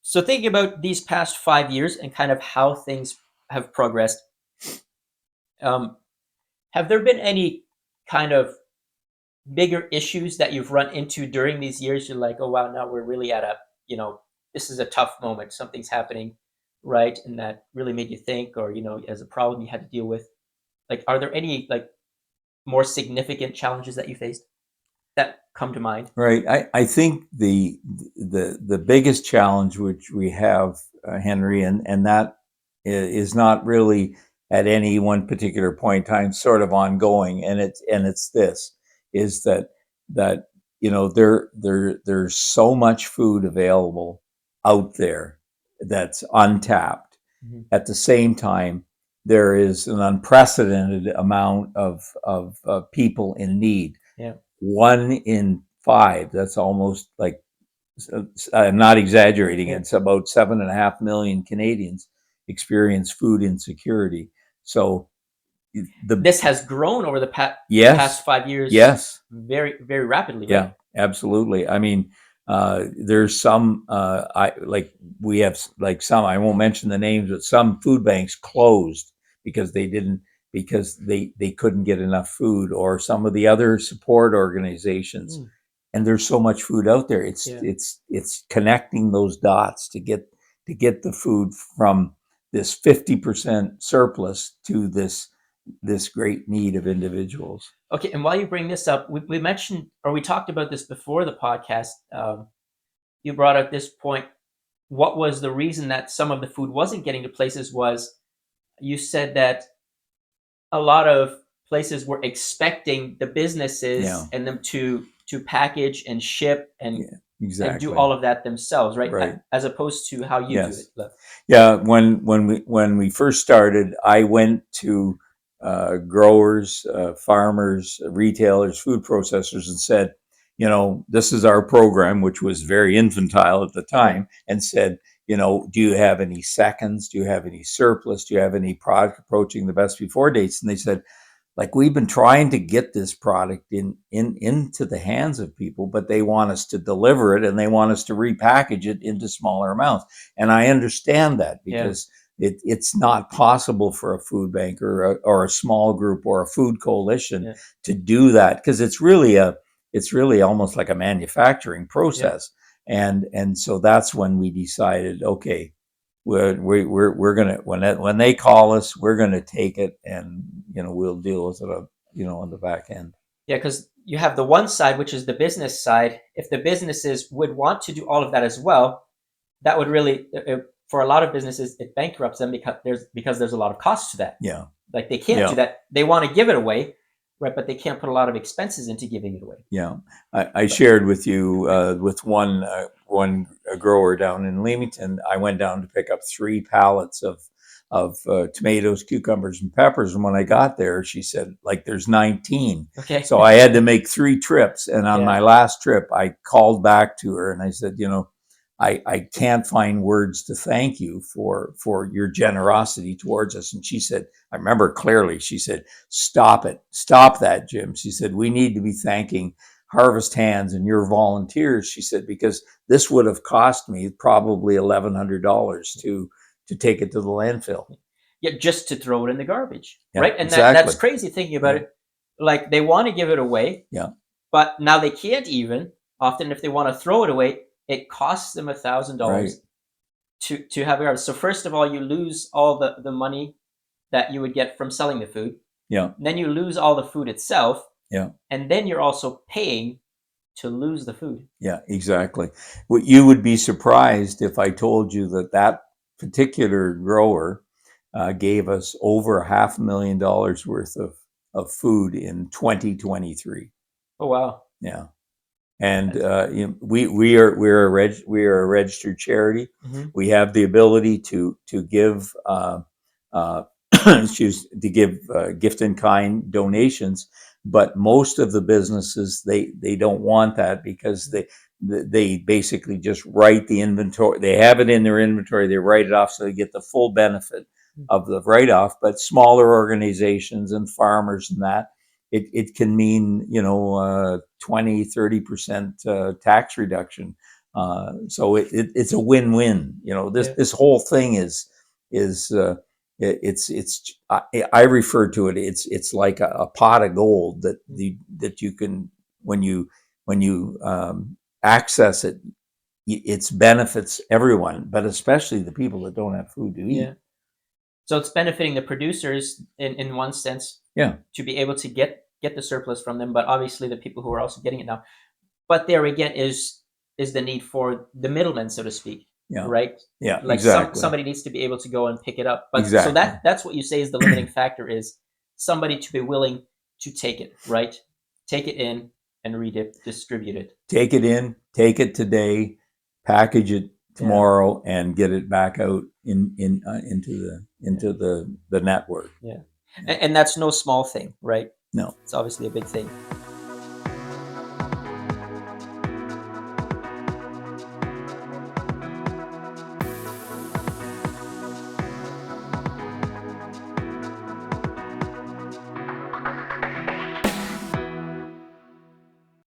So thinking about these past 5 years and kind of how things have progressed, um, have there been any kind of bigger issues that you've run into during these years? You're like, oh wow, now we're really at a, you know, this is a tough moment. Something's happening, right? And that really made you think, or as a problem you had to deal with. Like, are there any like more significant challenges that you faced that come to mind? Right. I think the biggest challenge which we have, Henry, and that is not really at any one particular point in time, sort of ongoing, and it's this is that there's so much food available out there that's untapped. Mhm. At the same time, there is an unprecedented amount of people in need. Yeah. 1 in 5. That's almost like, I'm not exaggerating. Yeah. It's about 7.5 million Canadians experience food insecurity. So the This has grown over the yes, past 5 years yes, very, very rapidly, right? yeah, absolutely. I mean, there's some I like we have like some, I won't mention the names, but some food banks closed because they didn't because they couldn't get enough food, or some of the other support organizations. Mm, And there's so much food out there. It's yeah. it's it's connecting those dots to get the food from this 50% surplus to this great need of individuals. Okay, and while you bring this up, we mentioned or we talked about this before the podcast. You brought up this point. What was the reason that some of the food wasn't getting to places? Was you said that a lot of places were expecting the businesses Yeah, and them to package and ship yeah, and do exactly. all of that themselves, right? Right. As opposed to how you do Yes. it. Look. Yeah. When we first started, I went to growers, farmers, retailers, food processors, and said, this is our program, which was very infantile at the Yeah, time, and said, do you have any seconds? Do you have any surplus? Do you have any product approaching the best before dates? And they said, like, we've been trying to get this product into the hands of people, but they want us to deliver it and they want us to repackage it into smaller amounts. And I understand that yeah, because it's not possible for a food bank or a small group or a food coalition yeah, to do that, because it's really almost like a manufacturing yeah. process. And so that's when we decided, okay, we're gonna, when they call us, we're gonna take it, and we'll deal with it on the back end. Yeah, because you have the one side, which is the business side. If the businesses would want to do all of that as well, that would really, for a lot of businesses, it bankrupts them because there's a lot of cost to that. Yeah, Like they can't do yeah, that. They want to give it away, right? But they can't put a lot of expenses into giving it away. yeah. I But shared with you, with one grower down in Leamington. I went down to pick up 3 pallets of tomatoes, cucumbers, and peppers. And when I got there, she said, like, there's 19. okay, So I had to make 3 trips. And on yeah, my last trip, I called back to her and I said, I can't find words to thank you for your generosity towards us. And she said, I remember clearly, she said, stop it. Stop that, Jim. She said, we need to be thanking Harvest Hands and your volunteers. She said, because this would have cost me probably $1,100 to take it to the landfill. yeah, just to throw it in the garbage, Yeah, right? And that's exactly. crazy thinking about Yeah, it. Like they want to give it away, yeah, but now they can't even. Often, if they want to throw it away, it costs them right. $1,000 to have it. So first of all, you lose all the money that you would get from selling the food. Yeah, And then you lose all the food itself, yeah. and then you're also paying to lose the food. Yeah, exactly. What you would be surprised if I told you that particular grower gave us over $500,000 worth of food in 2023. Oh wow. Yeah, and That's we are a registered charity. hmm We have the ability to give uh, to give gift in kind donations, but most of the businesses, they don't want that, because they basically just write the inventory. They have it in their inventory. They write it off, so they get the full benefit of the write off. But smaller organizations and farmers and that, it can mean 20-30% tax reduction So it's a win-win. You know, Yeah. this whole thing is it's I refer to it. It's like a pot of gold that you can when you access it, it's benefits everyone, but especially the people that don't have food to eat. Yeah. So it's benefiting the producers in one sense Yeah, to be able to get the surplus from them, but obviously the people who are also getting it now. But there again is the need for the middlemen, so to speak, yeah, right? yeah, Like exactly, somebody needs to be able to go and pick it up. But so exactly. that's what you say is the limiting factor is somebody to be willing to take it, right? Take it in and redistribute it. Take it in, take it today, package it Yeah, tomorrow, and get it back out yeah, into the network. yeah. Yeah. And that's no small thing, right? No. It's obviously a big thing.